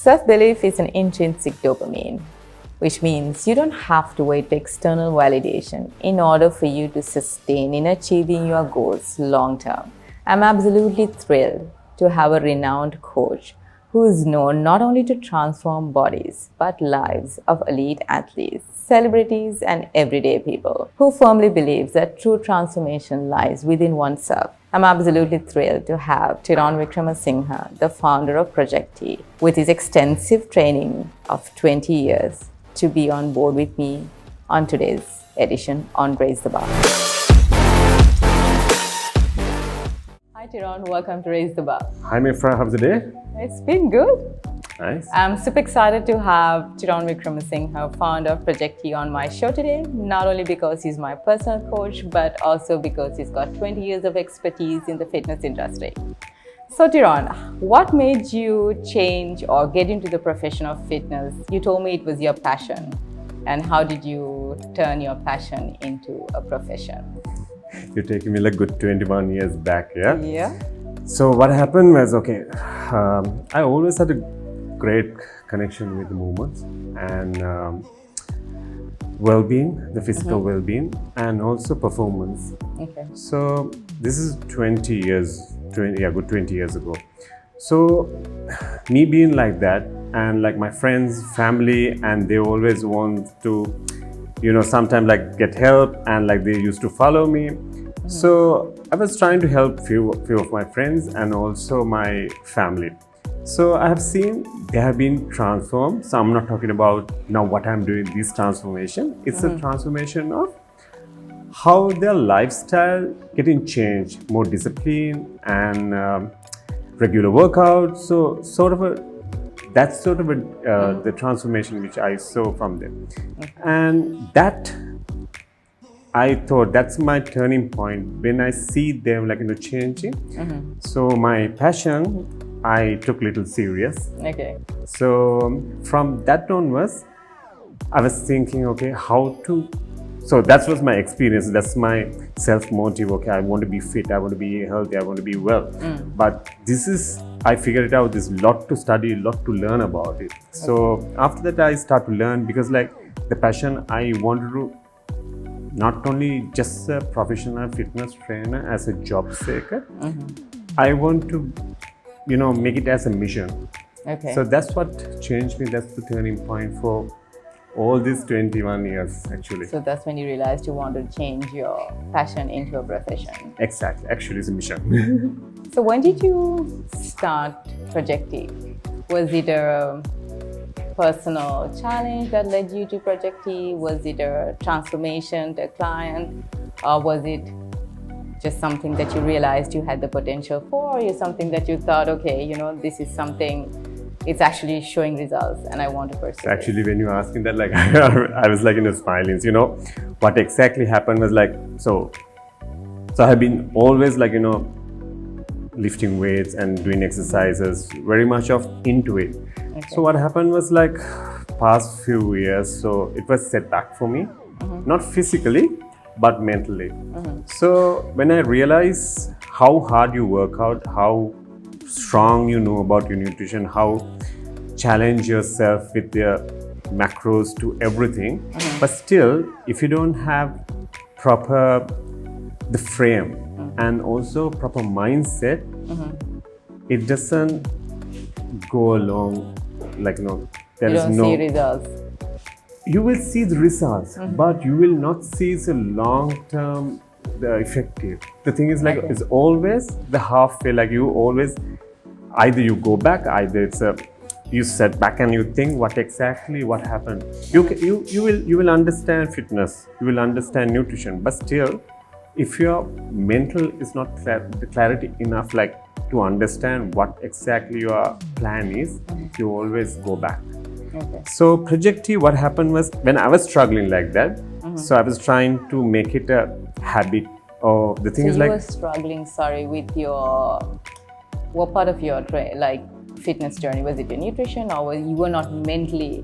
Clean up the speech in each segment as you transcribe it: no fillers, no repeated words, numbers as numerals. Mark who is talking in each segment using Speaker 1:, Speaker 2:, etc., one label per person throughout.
Speaker 1: Self-belief is an intrinsic dopamine, which means you don't have to wait for external validation in order for you to sustain in achieving your goals long term. I'm absolutely thrilled to have a renowned coach who is known not only to transform bodies but lives of elite athletes, celebrities, and everyday people who firmly believes that true transformation lies within oneself. I'm absolutely thrilled to have Tiron Wickramasinghe, the founder of Project T, with his extensive training of 20 years, to be on board with me on today's edition on Raise the Bar. Hi Tiron, welcome to Raise the Bar.
Speaker 2: Hi Mifra, how's the day?
Speaker 1: It's been good.
Speaker 2: Nice.
Speaker 1: I'm super excited to have Tiron Wickramasinghe, founder of Project T, on my show today, not only because he's my personal coach, but also because he's got 20 years of expertise in the fitness industry. So Tiron, what made you change or get into the profession of fitness? You told me it was your passion. And how did you turn your passion into a profession?
Speaker 2: You're taking me like good 21 years back, yeah?
Speaker 1: Yeah.
Speaker 2: So what happened was, I always had a great connection with the movements and well-being, the physical well-being, and also performance.
Speaker 1: Okay.
Speaker 2: So this is 20 years ago. So me being like that, and like my friends, family, and they always want to, sometimes like get help, and like they used to follow me. So I was trying to help few of my friends and also my family. So I have seen they have been transformed. So I'm not talking about now what I'm doing, this transformation. It's a transformation of how their lifestyle getting changed, more discipline and regular workouts. So that's the transformation which I saw from them. And that, I thought that's my turning point when I see them changing. So my passion, I took little serious.
Speaker 1: Okay.
Speaker 2: So from that onwards, I was thinking, so that was my experience. That's my self-motive. Okay, I want to be fit. I want to be healthy. I want to be well. But I figured it out. There's a lot to study, a lot to learn about it. So after that, I start to learn because the passion I wanted to not only just a professional fitness trainer as a job seeker, I want to, make it as a mission.
Speaker 1: Okay.
Speaker 2: So that's what changed me. That's the turning point for all these 21 years, actually.
Speaker 1: So that's when you realized you wanted to change your passion into a profession.
Speaker 2: Exactly. Actually, it's a mission.
Speaker 1: So when did you start Project T? Was it a personal challenge that led you to Project T? Was it a transformation to a client? Or was it just something that you realized you had the potential for? Or something that you thought, this is something, it's actually showing results and I want to pursue
Speaker 2: Actually, when you asked me that, I was smiling. What exactly happened was so I have been always lifting weights and doing exercises, very much into it. Okay. So what happened was past few years, so it was set back for me, not physically, but mentally. So when I realized how hard you work out, how strong you know about your nutrition, how challenge yourself with the macros to everything, but still, if you don't have the frame and also proper mindset, it doesn't go along there is no
Speaker 1: see results.
Speaker 2: You will see the results, but you will not see the long-term effective. The thing is it's always the halfway, you always, either you go back, either it's you set back and you think what happened. You will understand fitness, you will understand nutrition, but still, if your mental is not clarity enough to understand what exactly your plan is, you always go back.
Speaker 1: Okay.
Speaker 2: So Project T, what happened was when I was struggling like that, so I was trying to make it a habit. Or the thing is
Speaker 1: you were struggling, with what part of your fitness journey? Was it your nutrition, or you were not mentally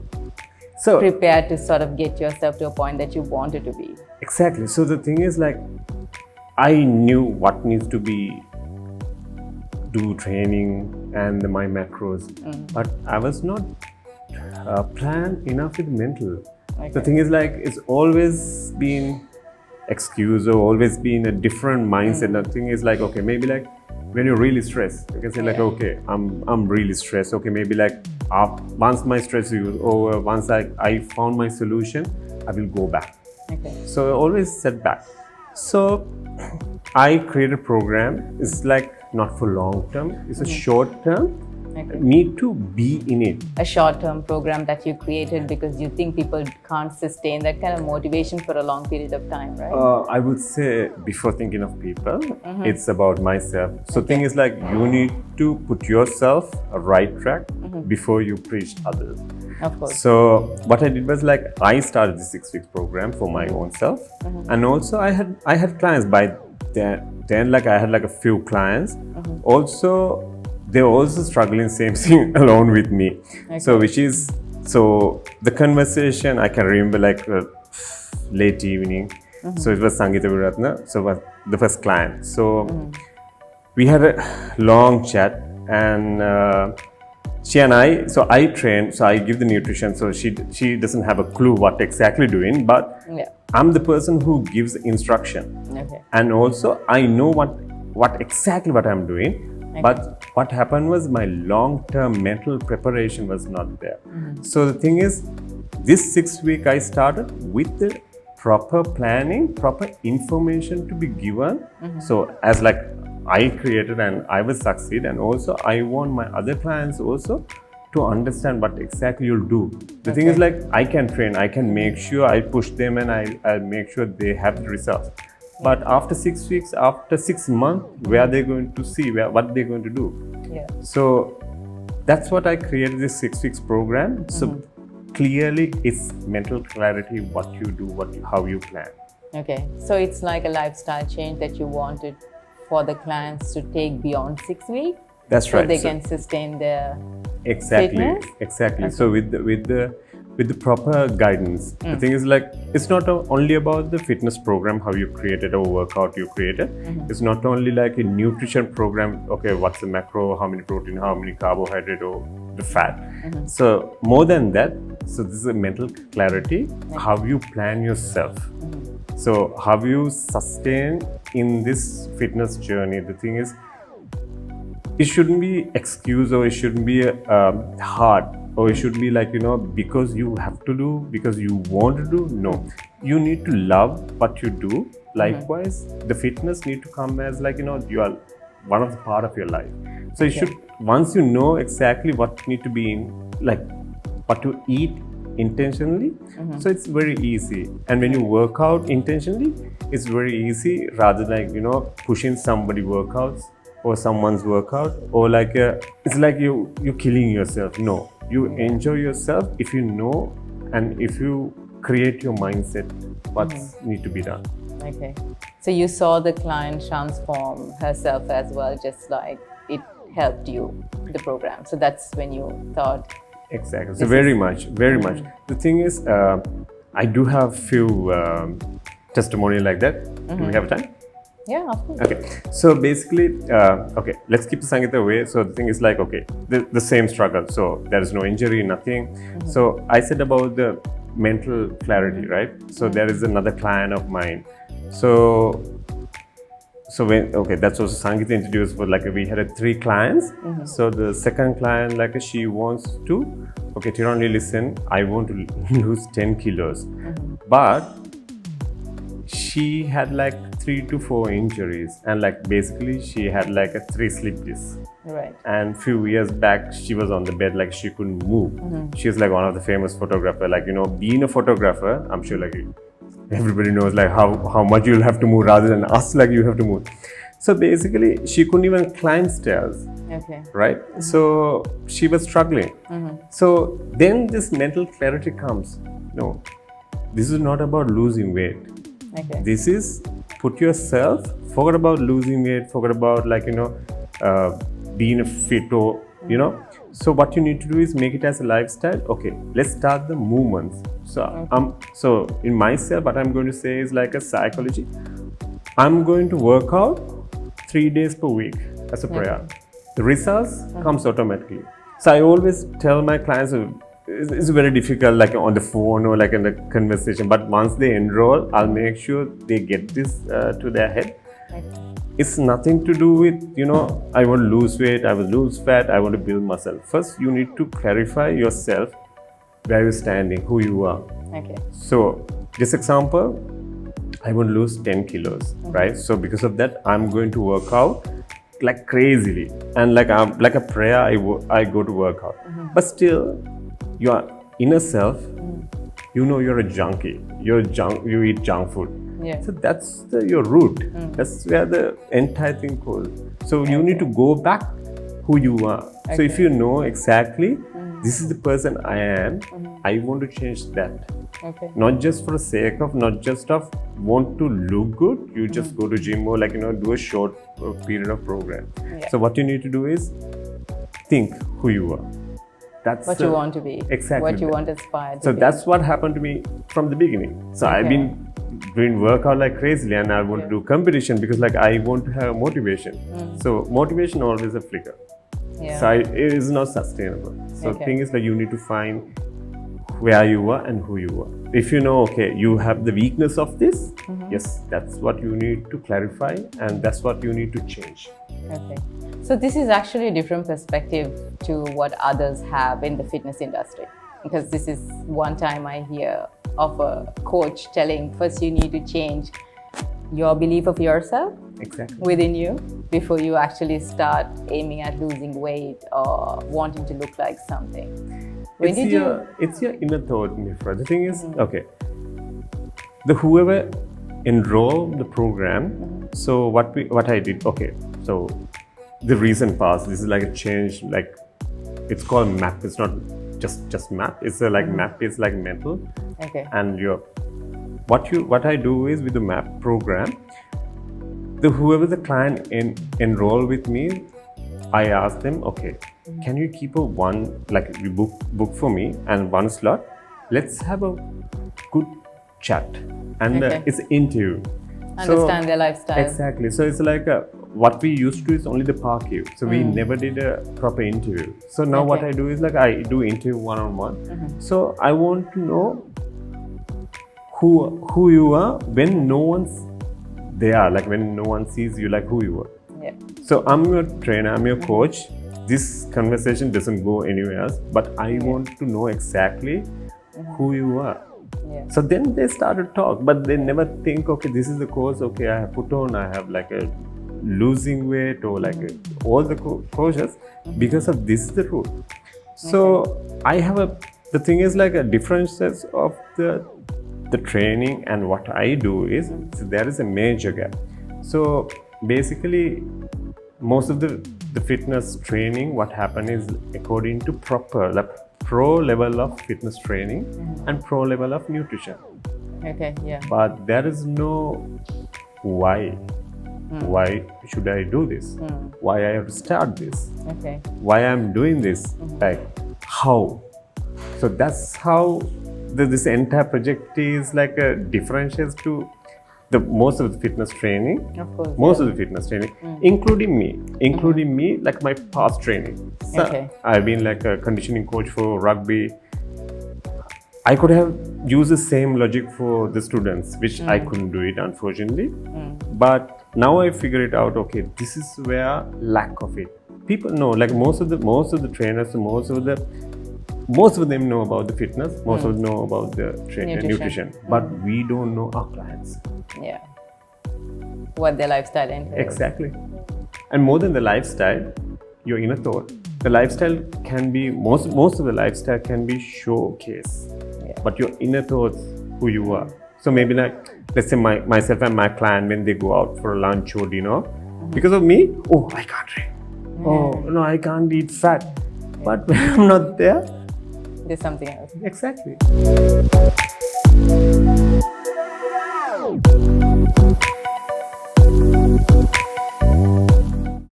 Speaker 1: prepared to sort of get yourself to a point that you wanted to be?
Speaker 2: Exactly. So the thing is I knew what needs to be do training and my macros, but I was not planned enough with mental.
Speaker 1: Okay.
Speaker 2: The thing is like it's always been excuse or always been a different mindset. The thing is like, okay, maybe like when you're really stressed, you can say like, okay, I'm really stressed. Okay, maybe like once my stress is over, once I found my solution, I will go back.
Speaker 1: Okay.
Speaker 2: So I always set back. So I create a program. It's like not for long term. It's a short term.
Speaker 1: Okay.
Speaker 2: Need to be in it.
Speaker 1: A short-term program that you created because you think people can't sustain that kind of motivation for a long period of time, right?
Speaker 2: I would say before thinking of people, it's about myself. So thing is like you need to put yourself a right track before you preach others.
Speaker 1: Of course.
Speaker 2: So what I did was like I started the 6 weeks program for my own self, and also I had clients by then like I had like a few clients. Also, they were also struggling same thing alone with me.
Speaker 1: Okay.
Speaker 2: So the conversation I can remember like late evening. So it was Sangeeta Viratna, so was the first client. So we had a long chat, and she and I train, so I give the nutrition, so she doesn't have a clue what exactly doing, but I'm the person who gives the instruction.
Speaker 1: Okay.
Speaker 2: And also I know what exactly what I'm doing. Okay. But what happened was my long-term mental preparation was not there. So the thing is, this 6 week I started with the proper planning, proper information to be given. So as like I created and I will succeed, and also I want my other clients also to understand what exactly you'll do. The thing is like I can train, I can make sure I push them, and I'll make sure they have the results. But after 6 weeks, after 6 months, where are they going to see what they're going to do?
Speaker 1: Yeah.
Speaker 2: So that's what I created this 6 weeks program. So clearly it's mental clarity, what you do, how you plan.
Speaker 1: Okay. So it's like a lifestyle change that you wanted for the clients to take beyond 6 weeks.
Speaker 2: That's right.
Speaker 1: So they can sustain their
Speaker 2: exactly
Speaker 1: fitness?
Speaker 2: Exactly. Okay. So with the proper guidance, the thing is like it's not only about the fitness program, how you created or workout you created. It's not only like a nutrition program. Okay, what's the macro, how many protein, how many carbohydrate, or the fat. So more than that, so this is a mental clarity, how you plan yourself. So how you sustain in this fitness journey. The thing is, it shouldn't be excuse, or it shouldn't be hard, or it should be like, because you have to do, because you want to do. No, you need to love what you do. Likewise, the fitness need to come as like, you are one of the part of your life. So you should, once you know exactly what need to be in, like what to eat intentionally, so it's very easy. And when you work out intentionally, it's very easy, rather like, pushing somebody workouts or someone's workout, or like it's like you're killing yourself. No, you enjoy yourself if you know, and if you create your mindset what's need to be done.
Speaker 1: Okay. So you saw the client transform herself as well, just like it helped you, the program. So that's when you thought.
Speaker 2: Exactly. So very much. The thing is, I do have few testimonial like that. Do we have time?
Speaker 1: Yeah, of course.
Speaker 2: Okay, so basically, okay, let's keep the Sangeeta away. So the thing is like, okay, the same struggle. So there is no injury, nothing. So I said about the mental clarity, right? So there is another client of mine. So when, okay, that's also Sangeeta introduced, but like we had 3 clients. So the second client, like she wants to, okay, Tiron, listen, I want to lose 10 kilos. But she had like 3 to 4 injuries, and like basically she had like a 3 slip discs.
Speaker 1: Right.
Speaker 2: And few years back she was on the bed, like she couldn't move. She's like one of the famous photographer, like being a photographer, I'm sure like everybody knows like how much you'll have to move, rather than us like you have to move. So basically she couldn't even climb stairs.
Speaker 1: Okay.
Speaker 2: Right. So she was struggling. So then this mental clarity comes. No, this is not about losing weight.
Speaker 1: Okay.
Speaker 2: This is put yourself, forget about losing weight, forget about like, being a fit, or, So what you need to do is make it as a lifestyle. Okay, let's start the movements. So, so in myself, what I'm going to say is like a psychology. I'm going to work out 3 days per week as a prayer. the results comes automatically. So I always tell my clients, it's very difficult like on the phone or like in the conversation, but once they enroll, I'll make sure they get this to their head. It's nothing to do with, I want to lose weight, I will lose fat, I want to build muscle. First, you need to clarify yourself, where you're standing, who you are.
Speaker 1: Okay.
Speaker 2: So, this example, I want to lose 10 kilos, right? So, because of that, I'm going to work out like crazily. And like a prayer, I go to work out. But still, your inner self, you're a junkie. You eat junk food.
Speaker 1: Yeah.
Speaker 2: So that's your root. That's where the entire thing goes. So you need to go back who you are. So if you know exactly, this is the person I am, I want to change that.
Speaker 1: Okay.
Speaker 2: Not just for the sake of, not just of want to look good, you just go to gym or do a short period of program.
Speaker 1: Yeah.
Speaker 2: So what you need to do is think who you are. That's
Speaker 1: what you want to be.
Speaker 2: Exactly.
Speaker 1: What you want to aspire to be.
Speaker 2: So that's what happened to me from the beginning. So I've been doing workout like crazily, and I want to do competition because I want to have motivation. So motivation always a flicker.
Speaker 1: Yeah.
Speaker 2: So it is not sustainable. So the thing is you need to find where you are and who you are. If you know, you have the weakness of this, yes, that's what you need to clarify, and that's what you need to change.
Speaker 1: Okay. So this is actually a different perspective to what others have in the fitness industry, because this is one time I hear of a coach telling first you need to change your belief of yourself within you before you actually start aiming at losing weight or wanting to look like something.
Speaker 2: It's your inner thought, Nifra. The thing is, whoever enrolled the program, so what I did, so the recent past, this is like a change, like it's called MAP. It's not just MAP. It's MAP is like mental.
Speaker 1: Okay.
Speaker 2: And what I do is with the MAP program, whoever the client enroll with me, I ask them, can you keep you book for me and one slot? Let's have a good chat, and it's an interview.
Speaker 1: Understand their lifestyle.
Speaker 2: Exactly. So it's like what we used to do is only the park-you. So we never did a proper interview. So now what I do is I do interview one-on-one. So I want to know who you are when no one's there, when no one sees you, who you are.
Speaker 1: Yeah.
Speaker 2: So I'm your trainer, I'm your coach. This conversation doesn't go anywhere else, but I want to know exactly who you are.
Speaker 1: Yeah.
Speaker 2: So then they start to talk, but they never think, this is the course, I have put on, I have a losing weight or all the courses, because of this is the route. So I have the thing is a differences of the training and what I do is, so there is a major gap. So basically, most of the fitness training, what happened is according to pro level of fitness training and pro level of nutrition.
Speaker 1: Okay, yeah.
Speaker 2: But there is no why. Why should I do this? Why I have to start this?
Speaker 1: Okay.
Speaker 2: Why I'm doing this? How? So that's how this entire project is differentiates to the most of the fitness training.
Speaker 1: Of course.
Speaker 2: Most of the fitness training, including me, my past training. So I've been a conditioning coach for rugby. I could have used the same logic for the students, which I couldn't do it, unfortunately. But now I figure it out. This is where lack of it. People know, most of the trainers, most of them know about the fitness. Most of them know about the nutrition. But we don't know our clients.
Speaker 1: Yeah. What their lifestyle entails.
Speaker 2: Exactly. And more than the lifestyle, your inner thought. The lifestyle can be most of the lifestyle can be showcase. But your inner thoughts, who you are. So maybe let's say myself and my client, when they go out for lunch or dinner, because of me, I can't drink. No, I can't eat fat. But when I'm not there,
Speaker 1: there's something else.
Speaker 2: Exactly.